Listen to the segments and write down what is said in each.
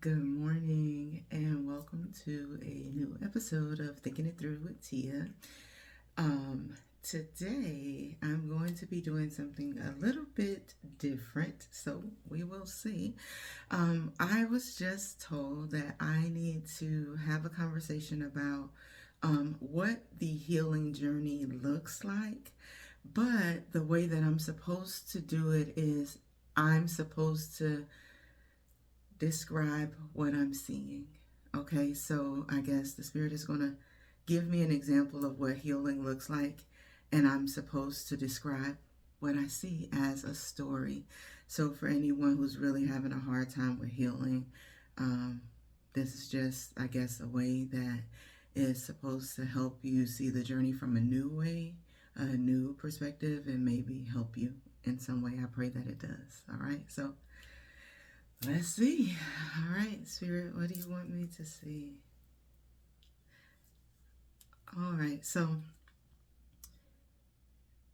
Good morning and welcome to a new episode of Thinking It Through with Tia. Today I'm going to be doing something a little bit different, so we will see. I was just told that I need to have a conversation about what the healing journey looks like, but the way that I'm supposed to do it is I'm supposed to describe what I'm seeing. Okay, so I guess the Spirit is going to give me an example of what healing looks like, and I'm supposed to describe what I see as a story. So, for anyone who's really having a hard time with healing, this is just, I guess, a way that is supposed to help you see the journey from a new way, a new perspective, and maybe help you in some way. I pray that it does. All right, so let's see. All right, Spirit, what do you want me to see? All right, so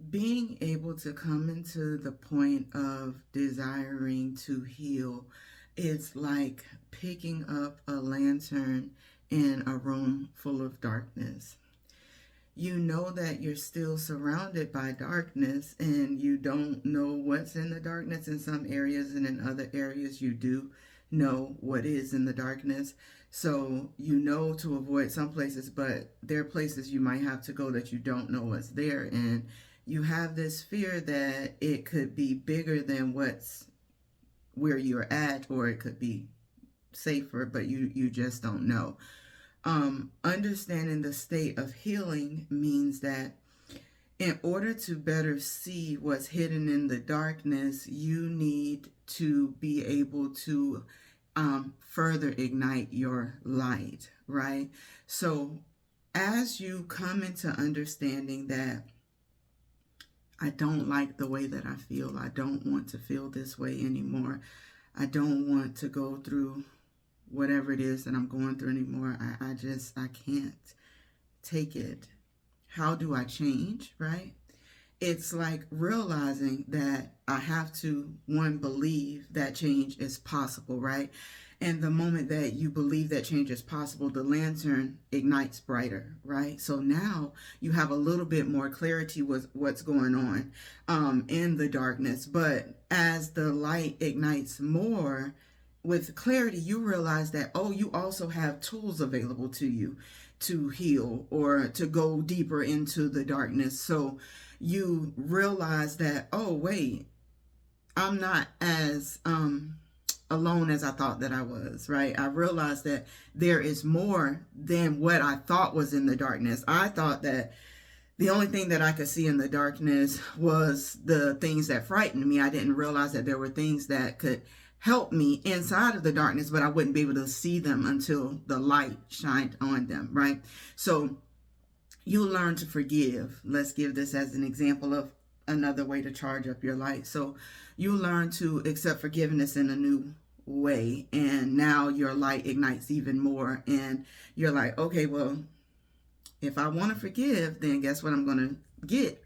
being able to come into the point of desiring to heal is like picking up a lantern in a room full of darkness. You know that you're still surrounded by darkness and you don't know what's in the darkness in some areas, and in other areas you do know what is in the darkness. So you know to avoid some places, but there are places you might have to go that you don't know what's there, and you have this fear that it could be bigger than what's where you're at, or it could be safer, but you just don't know. Understanding the state of healing means that in order to better see what's hidden in the darkness, you need to be able to further ignite your light, right? So as you come into understanding that I don't like the way that I feel, I don't want to feel this way anymore, I don't want to go through whatever it is that I'm going through anymore. I can't take it. How do I change, right? It's like realizing that I have to, one, believe that change is possible, right? And the moment that you believe that change is possible, the lantern ignites brighter, right? So now you have a little bit more clarity with what's going on in the darkness. But as the light ignites more, with clarity, you realize that, oh, you also have tools available to you to heal or to go deeper into the darkness. So you realize that, oh, wait, I'm not as alone as I thought that I was, right? I realized that there is more than what I thought was in the darkness. I thought that the only thing that I could see in the darkness was the things that frightened me. I didn't realize that there were things that could help me inside of the darkness, but I wouldn't be able to see them until the light shined on them, right? So you learn to forgive. Let's give this as an example of another way to charge up your light. So you learn to accept forgiveness in a new way, and now your light ignites even more, and you're like, okay, well, if I want to forgive, then guess what I'm going to get?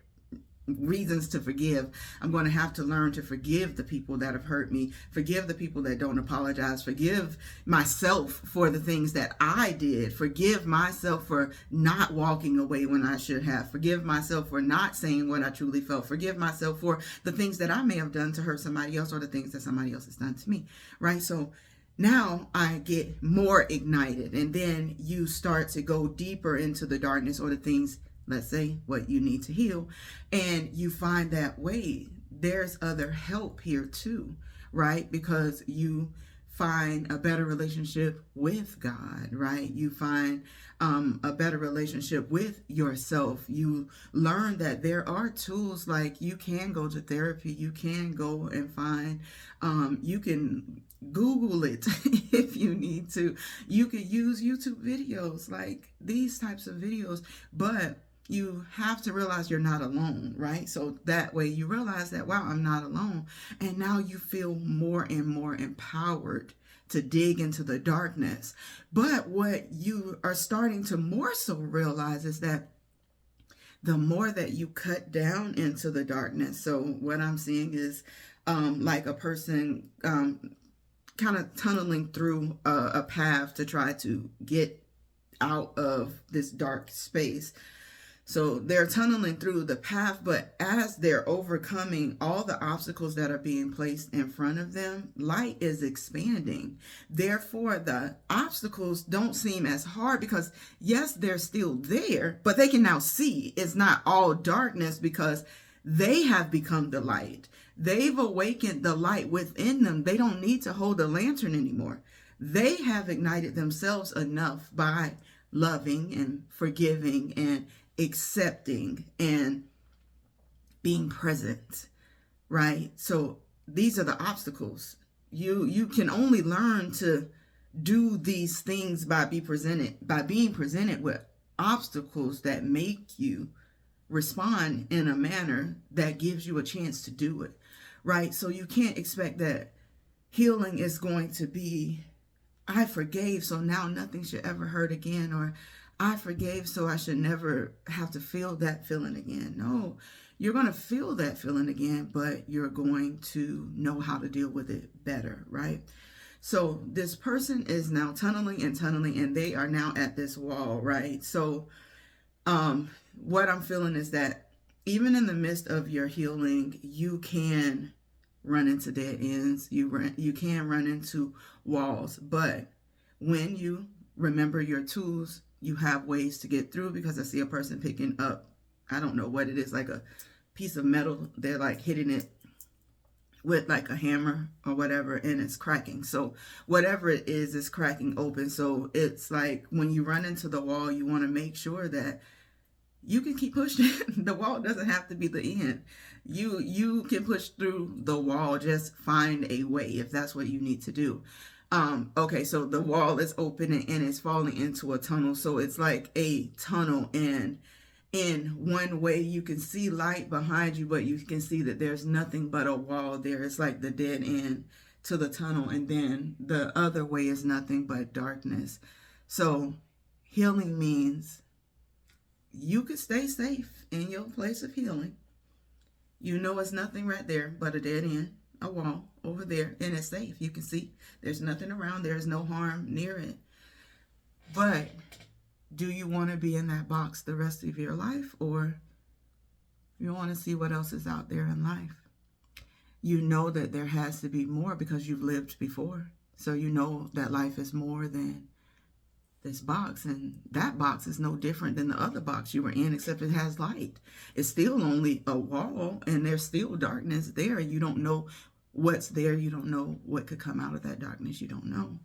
Reasons to forgive. I'm going to have to learn to forgive the people that have hurt me, forgive the people that don't apologize, forgive myself for the things that I did, forgive myself for not walking away when I should have, forgive myself for not saying what I truly felt, forgive myself for the things that I may have done to hurt somebody else or the things that somebody else has done to me, right? So now I get more ignited, and then you start to go deeper into the darkness or the things, let's say, what you need to heal, and you find that, wait, there's other help here too, right? Because you find a better relationship with God, right? You find a better relationship with yourself. You learn that there are tools, like you can go to therapy, you can go and find, you can Google it if you need to. You could use YouTube videos, like these types of videos, but you have to realize you're not alone, right? So that way you realize that, wow, I'm not alone. And now you feel more and more empowered to dig into the darkness. But what you are starting to more so realize is that the more that you cut down into the darkness. So what I'm seeing is like a person kind of tunneling through a path to try to get out of this dark space. So they're tunneling through the path, but as they're overcoming all the obstacles that are being placed in front of them, light is expanding. Therefore, the obstacles don't seem as hard because, yes, they're still there, but they can now see it's not all darkness because they have become the light. They've awakened the light within them. They don't need to hold a lantern anymore. They have ignited themselves enough by loving and forgiving and accepting and being present, right? So these are the obstacles. You can only learn to do these things by being presented with obstacles that make you respond in a manner that gives you a chance to do it, right? So you can't expect that healing is going to be, I forgave, so now nothing should ever hurt again, or I forgave, so I should never have to feel that feeling again. No, you're going to feel that feeling again, but you're going to know how to deal with it better, right? So this person is now tunneling, and they are now at this wall, right? So what I'm feeling is that even in the midst of your healing, you can run into dead ends. You can run into walls, but when you remember your tools, you have ways to get through, because I see a person picking up, I don't know what it is, like a piece of metal. They're like hitting it with like a hammer or whatever, and it's cracking. So whatever it is cracking open. So it's like when you run into the wall, you want to make sure that you can keep pushing. The wall doesn't have to be the end. You can push through the wall. Just find a way if that's what you need to do. Okay, so the wall is opening and it's falling into a tunnel. So it's like a tunnel, and in one way you can see light behind you, but you can see that there's nothing but a wall there. It's like the dead end to the tunnel, and then the other way is nothing but darkness. So healing means you could stay safe in your place of healing. You know it's nothing right there but a dead end, a wall over there, and it's safe. You can see there's nothing around. There's no harm near it. But do you want to be in that box the rest of your life, or you want to see what else is out there in life? You know that there has to be more because you've lived before. So you know that life is more than this box, and that box is no different than the other box you were in, except it has light. It's still only a wall, and there's still darkness there. You don't know what's there. You don't know what could come out of that darkness. You don't know.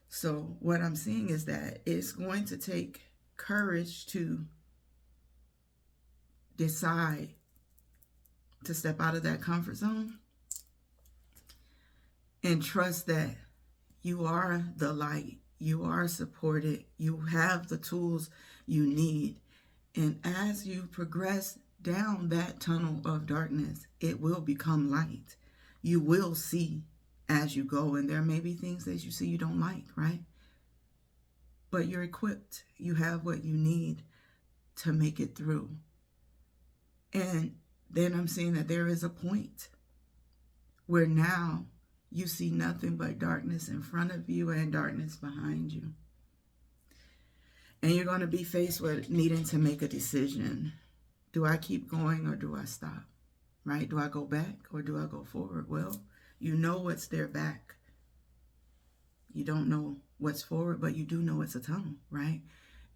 So what I'm seeing is that it's going to take courage to decide to step out of that comfort zone and trust that you are the light. You are supported. You have the tools you need. And as you progress down that tunnel of darkness, it will become light. You will see as you go. And there may be things that you see you don't like, right? But you're equipped. You have what you need to make it through. And then I'm seeing that there is a point where now you see nothing but darkness in front of you and darkness behind you. And you're going to be faced with needing to make a decision. Do I keep going or do I stop? Right? Do I go back or do I go forward? Well, you know what's there back. You don't know what's forward, but you do know it's a tunnel, right?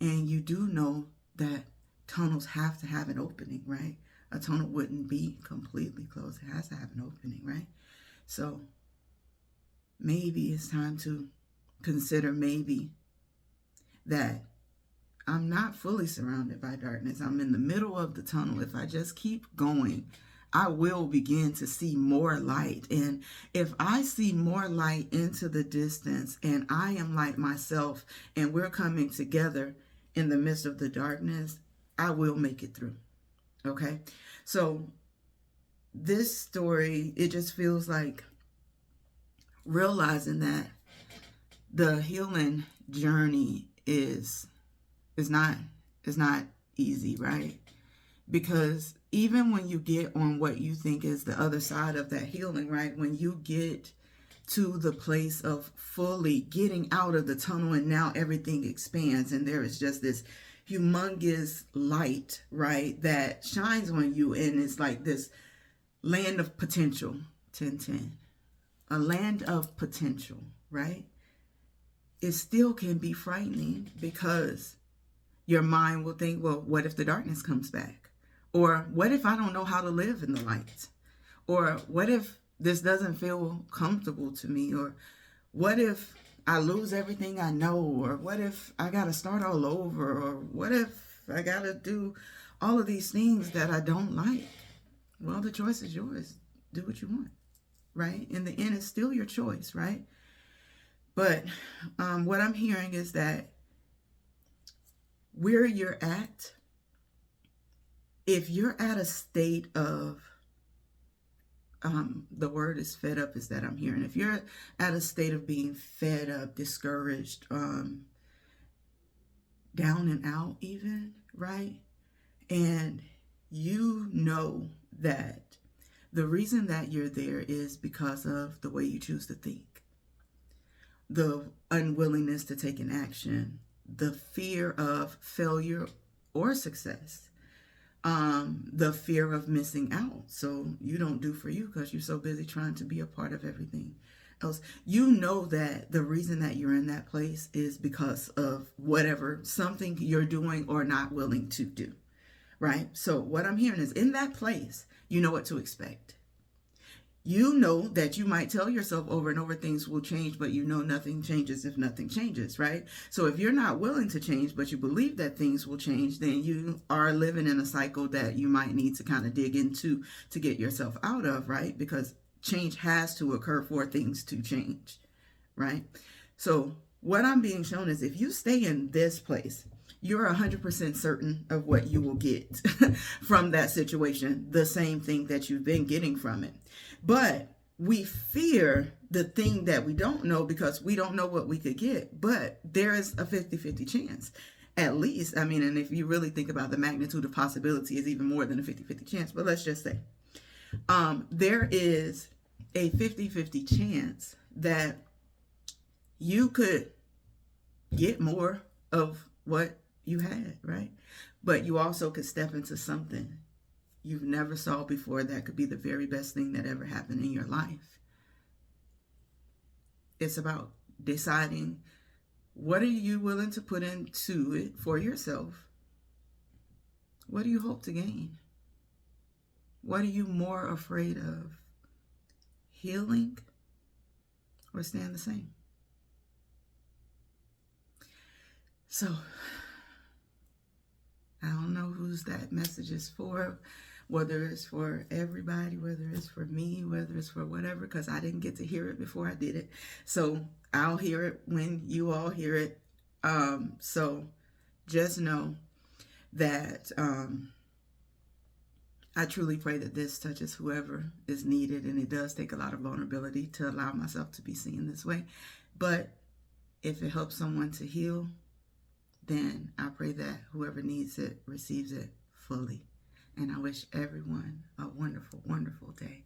And you do know that tunnels have to have an opening, right? A tunnel wouldn't be completely closed. It has to have an opening, right? So maybe it's time to consider maybe that I'm not fully surrounded by darkness. I'm in the middle of the tunnel. If I just keep going, I will begin to see more light. And if I see more light into the distance, and I am light myself, and we're coming together in the midst of the darkness, I will make it through. Okay? So this story, it just feels like realizing that the healing journey is not easy, right? Because even when you get on what you think is the other side of that healing, right? When you get to the place of fully getting out of the tunnel, and now everything expands and there is just this humongous light, right, that shines on you, and it's like this land of potential. 1010, a land of potential, right? It still can be frightening because your mind will think, well, what if the darkness comes back? Or what if I don't know how to live in the light? Or what if this doesn't feel comfortable to me? Or what if I lose everything I know? Or what if I got to start all over? Or what if I got to do all of these things that I don't like? Well, the choice is yours. Do what you want, right? In the end, it's still your choice, right? But what I'm hearing is that where you're at, if you're at a state of, the word is fed up, is that I'm hearing. If you're at a state of being fed up, discouraged, down and out even, right? And you know that the reason that you're there is because of the way you choose to think, the unwillingness to take an action, the fear of failure or success, the fear of missing out. So you don't do for you because you're so busy trying to be a part of everything else. You know that the reason that you're in that place is because of whatever, something you're doing or not willing to do, right? So what I'm hearing is, in that place, you know what to expect. You know that you might tell yourself over and over things will change, but you know nothing changes if nothing changes, right? So if you're not willing to change, but you believe that things will change, then you are living in a cycle that you might need to kind of dig into to get yourself out of, right? Because change has to occur for things to change, right? So what I'm being shown is, if you stay in this place, you're 100% certain of what you will get from that situation, the same thing that you've been getting from it. But we fear the thing that we don't know because we don't know what we could get. But there is a 50-50 chance, at least. I mean, and if you really think about the magnitude of possibility, is even more than a 50-50 chance. But let's just say there is a 50-50 chance that you could get more of what you had, right? But you also could step into something you've never saw before that could be the very best thing that ever happened in your life. It's about deciding, what are you willing to put into it for yourself? What do you hope to gain? What are you more afraid of? Healing or staying the same? So I don't know whose that message is for, whether it's for everybody, whether it's for me, whether it's for whatever, because I didn't get to hear it before I did it. So I'll hear it when you all hear it. So just know that I truly pray that this touches whoever is needed, and it does take a lot of vulnerability to allow myself to be seen this way. But if it helps someone to heal, then I pray that whoever needs it receives it fully. And I wish everyone a wonderful, wonderful day.